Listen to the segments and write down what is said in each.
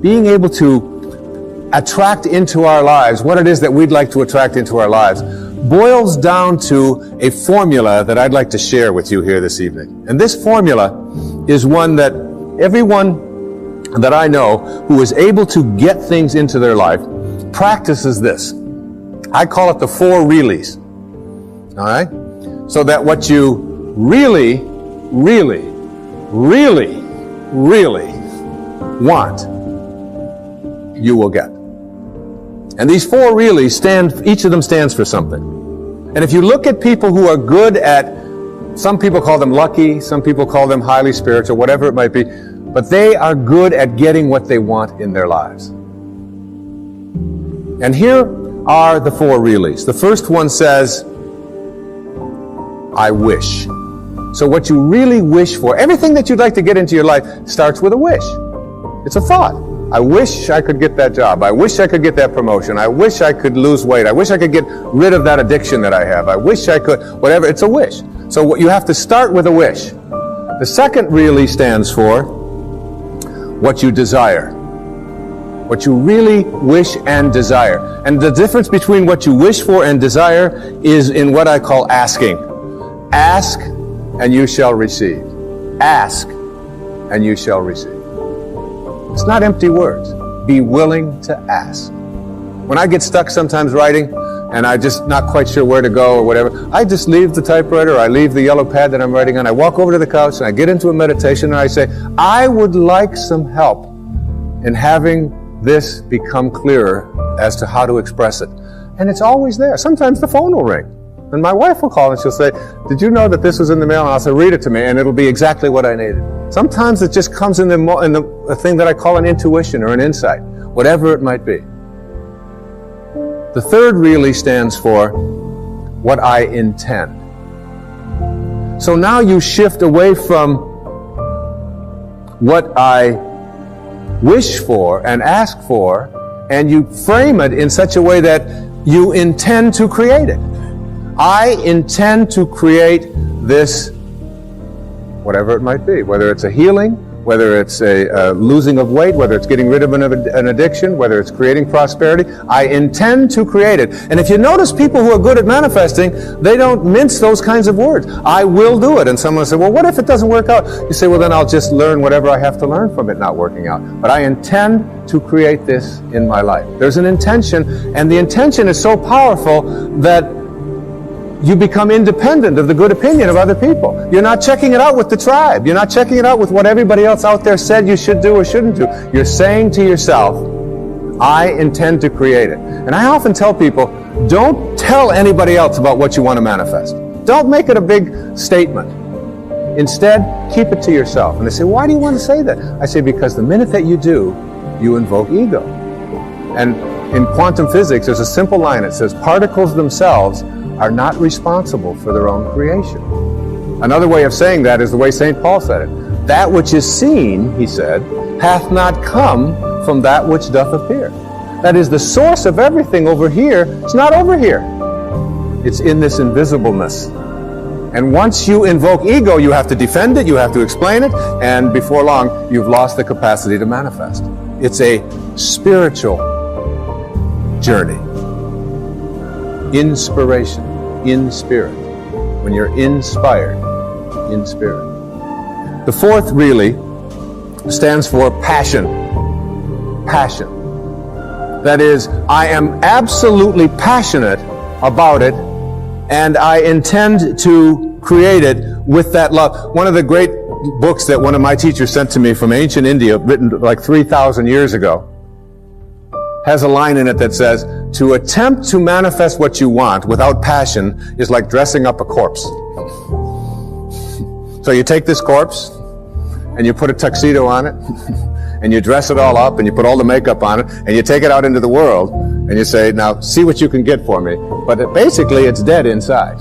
being able to attract into our lives what it is that we'd like to attract into our lives boils down to a formula that I'd like to share with you here this evening. And this formula is one that everyone that I know who is able to get things into their life practices this. I call it the 4 reallys. All right? So that what you really, really, really, really want, you will get. And these 4 reallys each of them stands for something. And if you look at people who are good at, some people call them lucky, some people call them highly spiritual, whatever it might be, but they are good at getting what they want in their lives. And here are the 4 reallys. The first one says, I wish. So what you really wish for, everything that you'd like to get into your life starts with a wish. It's a thought. I wish I could get that job. I wish I could get that promotion. I wish I could lose weight. I wish I could get rid of that addiction that I have. I wish I could, whatever. It's a wish. So what you have to start with a wish. The second really stands for what you desire. What you really wish and desire. And the difference between what you wish for and desire is in what I call asking. Ask and you shall receive. Ask and you shall receive. It's not empty words. Be willing to ask. When I get stuck sometimes writing and I'm just not quite sure where to go or whatever, I just leave the typewriter, I leave the yellow pad that I'm writing on, I walk over to the couch and I get into a meditation and I say, I would like some help in having this become clearer as to how to express it. And it's always there. Sometimes the phone will ring. And my wife will call and she'll say, did you know that this was in the mail? And I'll say, read it to me, and it'll be exactly what I needed. Sometimes it just comes in the thing that I call an intuition or an insight, whatever it might be. The third really stands for what I intend. So now you shift away from what I wish for and ask for, and you frame it in such a way that you intend to create it. I intend to create this, whatever it might be, whether it's a healing, whether it's a losing of weight, whether it's getting rid of an addiction, whether it's creating prosperity. I intend to create it. And if you notice people who are good at manifesting, they don't mince those kinds of words. I will do it. And someone will say, well, what if it doesn't work out? You say, well, then I'll just learn whatever I have to learn from it not working out. But I intend to create this in my life. There's an intention, and the intention is so powerful that you become independent of the good opinion of other people. You're not checking it out with the tribe. You're not checking it out with what everybody else out there said you should do or shouldn't do. You're saying to yourself, I intend to create it. And I often tell people, don't tell anybody else about what you want to manifest. Don't make it a big statement. Instead, keep it to yourself. And they say, why do you want to say that? I say, because the minute that you do, you invoke ego. And in quantum physics, there's a simple line. It says, particles themselves are not responsible for their own creation. Another way of saying that is the way St. Paul said it. That which is seen, he said, hath not come from that which doth appear. That is, the source of everything over here is not over here. It's in this invisibleness. And once you invoke ego, you have to defend it, you have to explain it, and before long, you've lost the capacity to manifest. It's a spiritual journey. Inspiration, in spirit. When you're inspired, in spirit. The fourth really stands for passion. Passion. That is, I am absolutely passionate about it, and I intend to create it with that love. One of the great books that one of my teachers sent to me from ancient India, written like 3,000 years ago, has a line in it that says, to attempt to manifest what you want without passion is like dressing up a corpse. So you take this corpse, and you put a tuxedo on it, and you dress it all up, and you put all the makeup on it, and you take it out into the world, and you say, now see what you can get for me. But basically it's dead inside.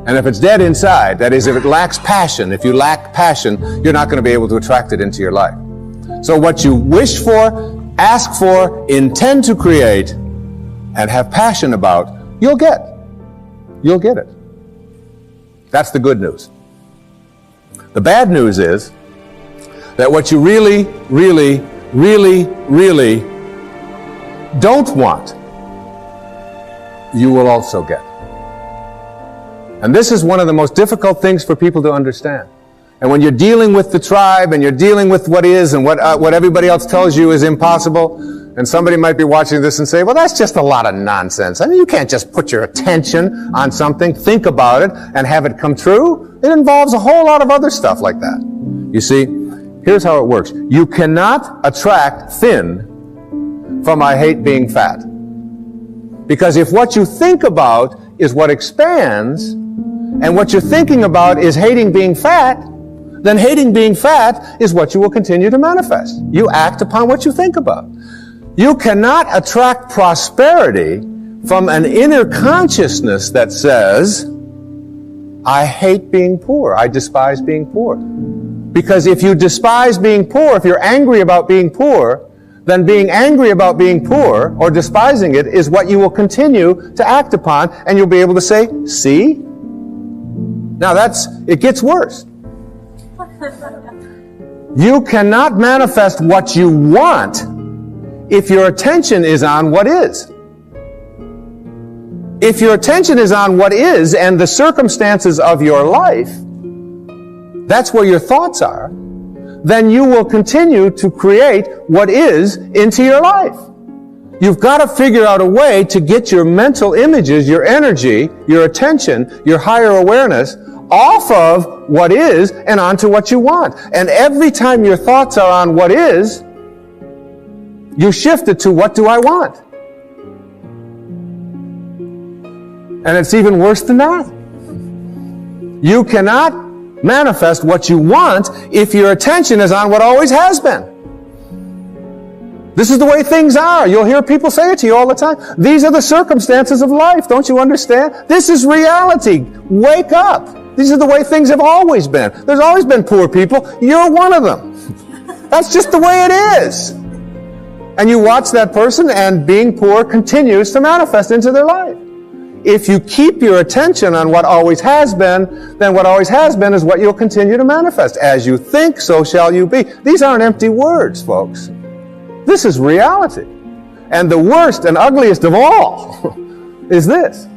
And if it's dead inside, that is, if it lacks passion, if you lack passion, you're not going to be able to attract it into your life. So what you wish for, ask for, intend to create, and have passion about, you'll get. You'll get it. That's the good news. The bad news is that what you really, really really, really don't want, you will also get. And this is one of the most difficult things for people to understand. And when you're dealing with the tribe and you're dealing with what is and what everybody else tells you is impossible, and somebody might be watching this and say, well, that's just a lot of nonsense. I mean, you can't just put your attention on something, think about it, and have it come true. It involves a whole lot of other stuff like that. You see, here's how it works. You cannot attract thin from I hate being fat. Because if what you think about is what expands, and what you're thinking about is hating being fat, then hating being fat is what you will continue to manifest. You act upon what you think about. You cannot attract prosperity from an inner consciousness that says, I hate being poor, I despise being poor. Because if you despise being poor, if you're angry about being poor, then being angry about being poor or despising it is what you will continue to act upon, and you'll be able to say, see? Now it gets worse. You cannot manifest what you want if your attention is on what is. If your attention is on what is and the circumstances of your life, that's where your thoughts are, then you will continue to create what is into your life. You've got to figure out a way to get your mental images, your energy, your attention, your higher awareness off of what is and onto what you want. And every time your thoughts are on what is, you shift it to what do I want? And it's even worse than that. You cannot manifest what you want if your attention is on what always has been. This is the way things are. You'll hear people say it to you all the time. These are the circumstances of life. Don't you understand? This is reality. Wake up. These are the way things have always been. There's always been poor people. You're one of them. That's just the way it is. And you watch that person, and being poor continues to manifest into their life. If you keep your attention on what always has been, then what always has been is what you'll continue to manifest. As you think, so shall you be. These aren't empty words, folks. This is reality. And the worst and ugliest of all is this.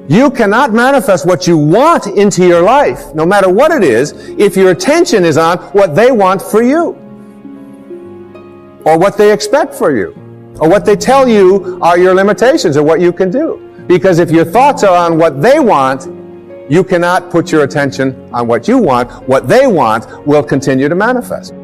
You cannot manifest what you want into your life, no matter what it is, if your attention is on what they want for you, or what they expect for you, or what they tell you are your limitations, or what you can do. Because if your thoughts are on what they want, you cannot put your attention on what you want. What they want will continue to manifest.